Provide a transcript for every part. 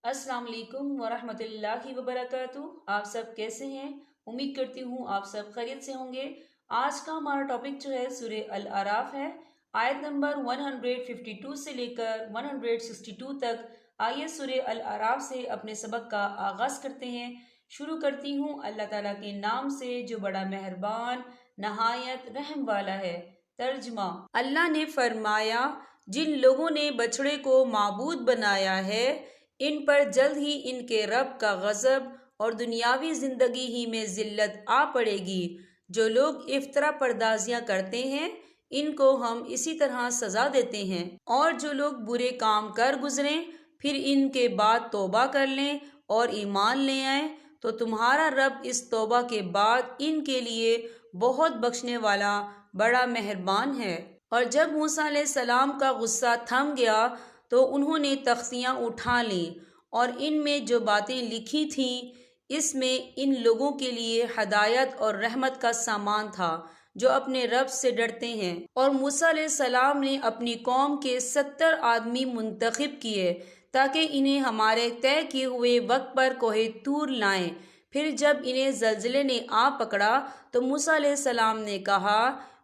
अस्सलाम वालेकुम वरहमत ल्लाहि वबरकातुहू। आप सब कैसे हैं? उम्मीद करती हूँ आप सब खैरियत से होंगे। आज का हमारा टॉपिक जो है सूरह अल आराफ है। आयत नंबर 152 से लेकर 162 तक। आइए सूरह अल आराफ से अपने सबक का आगाज करते हैं। शुरू करती हूँ अल्लाह ताला के नाम से जो बड़ा मेहरबान नहायत रहम वाला है। तर्जुमा। अल्लाह ने फरमाया, जिन लोगों ने बछड़े को माबूद बनाया है इन पर जल्द ही इनके रब का गजब और दुनियावी जिंदगी ही में जिल्लत आ पड़ेगी। जो लोग इफ्तरा परदाजियां करते हैं इनको हम इसी तरह सजा देते हैं, और जो लोग बुरे काम कर गुजरें फिर इनके बाद तौबा कर लें और ईमान ले आएं तो तुम्हारा रब इस तौबा के बाद इनके लिए बहुत बख्शने वाला बड़ा मेहरबान है। और जब मूसा अलैहिस्सलाम का गुस्सा थम गया तो उन्होंने तख्तियाँ उठा लीं और इनमें जो बातें लिखी थीं इसमें इन लोगों के लिए हदायत और रहमत का सामान था जो अपने रब से डरते हैं। और मूसा अलैहिस्सलाम ने अपनी कौम के 70 आदमी मुंतखब किए ताकि इन्हें हमारे तय किए हुए वक्त पर कोहे तूर लाएं। फिर जब इन्हें जल्जले ने आ पकड़ा तो मूसा अलैहिस्सलाम ने कहा,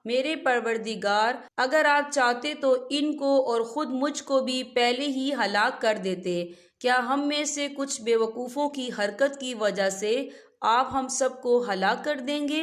मेरे परवरदिगार, अगर आप चाहते तो इनको और खुद मुझको भी पहले ही हलाक कर देते। क्या हम में से कुछ बेवकूफ़ों की हरकत की वजह से आप हम सबको हलाक कर देंगे?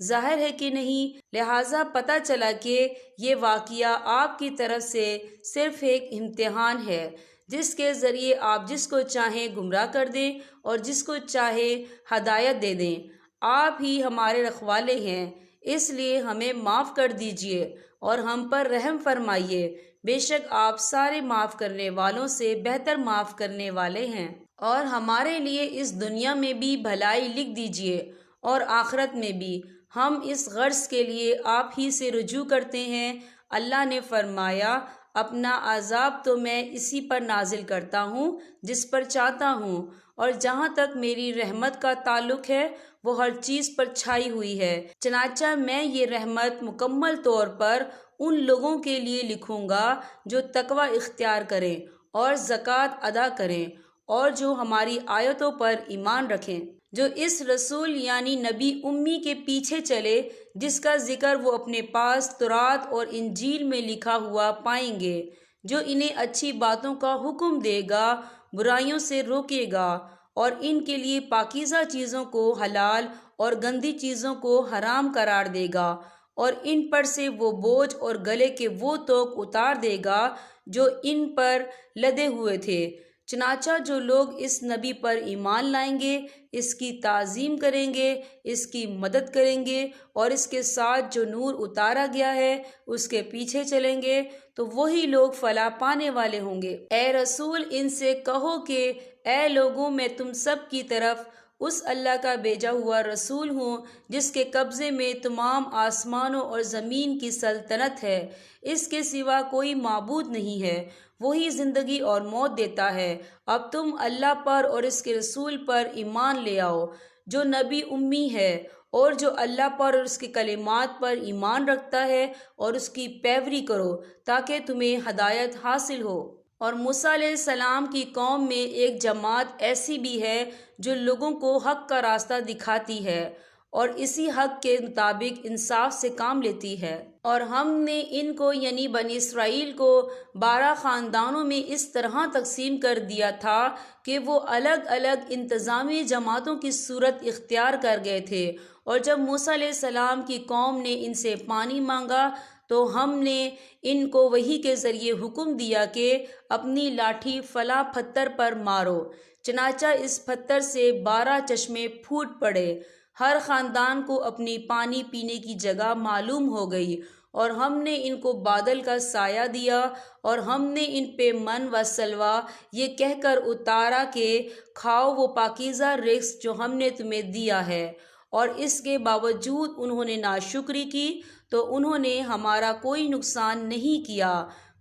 जाहिर है कि नहीं। लिहाजा पता चला कि ये वाक़या आपकी तरफ से सिर्फ एक इम्तिहान है जिसके ज़रिए आप जिसको चाहें गुमराह कर दें और जिसको चाहे हदायत दे दें। आप ही हमारे रखवाले हैं, इसलिए हमें माफ़ कर दीजिए और हम पर रहम फरमाइए। बेशक आप सारे माफ़ करने वालों से बेहतर माफ़ करने वाले हैं। और हमारे लिए इस दुनिया में भी भलाई लिख दीजिए और आखिरत में भी। हम इस गर्ज के लिए आप ही से रुजू करते हैं। अल्लाह ने फरमाया, अपना अजाब तो मैं इसी पर नाजिल करता हूँ जिस पर चाहता हूँ, और जहाँ तक मेरी रहमत का ताल्लुक है वो हर चीज़ पर छाई हुई है। चनाचा मैं ये रहमत मुकम्मल तौर पर उन लोगों के लिए लिखूँगा जो तकवा इख्तियार करें और ज़कात अदा करें और जो हमारी आयतों पर ईमान रखें, जो इस रसूल यानी नबी उम्मी के पीछे चले जिसका जिक्र वो अपने पास तुरात और इंजील में लिखा हुआ पाएंगे, जो इन्हें अच्छी बातों का हुक्म देगा, बुराइयों से रोकेगा और इनके लिए पाकीज़ा चीज़ों को हलाल और गंदी चीज़ों को हराम करार देगा, और इन पर से वो बोझ और गले के वो तोक उतार देगा जो इन पर लदे हुए थे। चनाचा जो लोग इस नबी पर ईमान लाएंगे, इसकी ताज़ीम करेंगे, इसकी मदद करेंगे और इसके साथ जो नूर उतारा गया है उसके पीछे चलेंगे तो वही लोग फलाह पाने वाले होंगे। ए रसूल, इनसे कहो कि ए लोगों, मैं तुम सब की तरफ उस अल्लाह का भेजा हुआ रसूल हूँ जिसके कब्ज़े में तमाम आसमानों और ज़मीन की सल्तनत है। इसके सिवा कोई माबूद नहीं है। वही ज़िंदगी और मौत देता है। अब तुम अल्लाह पर और इसके रसूल पर ईमान ले आओ जो नबी उम्मी है, और जो अल्लाह पर और उसके कलिमात पर ईमान रखता है, और उसकी पैरवी करो ताकि तुम्हें हदायत हासिल हो। और मूसा अलैहिस्सलाम की कौम में एक जमात ऐसी भी है जो लोगों को हक का रास्ता दिखाती है और इसी हक के मुताबिक इंसाफ से काम लेती है। और हमने इनको यानी बनी इसराइल को 12 ख़ानदानों में इस तरह तकसीम कर दिया था कि वो अलग अलग इंतज़ामी जमातों की सूरत इख्तियार कर गए थे। और जब मूसा अलैहिस्सलाम की कौम ने इनसे पानी मांगा तो हमने इनको वही के ज़रिए हुक्म दिया कि अपनी लाठी फला पत्थर पर मारो। चनाचा इस पत्थर से 12 चश्मे फूट पड़े। हर ख़ानदान को अपनी पानी पीने की जगह मालूम हो गई, और हमने इनको बादल का साया दिया, और हमने इन पे मन व सलवा ये कहकर उतारा कि खाओ वो पाकीज़ा रिज़्क़ जो हमने तुम्हें दिया है। और इसके बावजूद उन्होंने नाशुक्री की तो उन्होंने हमारा कोई नुकसान नहीं किया,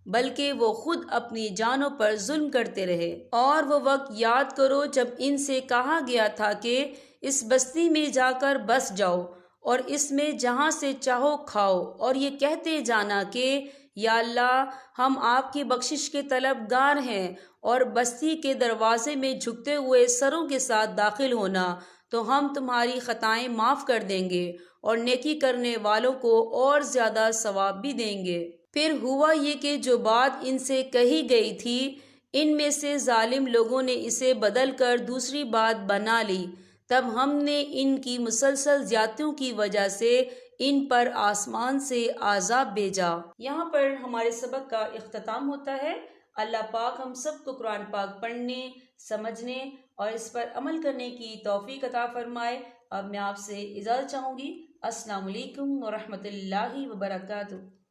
बल्कि वो खुद अपनी जानों पर जुल्म करते रहे। और वो वक्त याद करो जब इनसे कहा गया था कि इस बस्ती में जाकर बस जाओ और इसमें जहाँ से चाहो खाओ, और ये कहते जाना कि یا اللہ ہم آپ کی بخشش کے طلبگار ہیں اور بستی کے دروازے میں جھکتے ہوئے سروں کے ساتھ داخل ہونا تو ہم تمہاری خطائیں معاف کر دیں گے اور نیکی کرنے والوں کو اور زیادہ ثواب بھی دیں گے۔ پھر ہوا یہ کہ جو بات ان سے کہی گئی تھی ان میں سے ظالم لوگوں نے اسے بدل کر دوسری بات بنا لی، تب ہم نے ان کی مسلسل زیادتیوں کی وجہ سے ان پر آسمان سے عذاب بھیجا۔ یہاں پر ہمارے سبق کا اختتام ہوتا ہے۔ اللہ پاک ہم سب کو قرآن پاک پڑھنے، سمجھنے اور اس پر عمل کرنے کی توفیق عطا فرمائے۔ اب میں آپ سے اجازت چاہوں گی۔ السلام علیکم ورحمۃ اللہ وبرکاتہ۔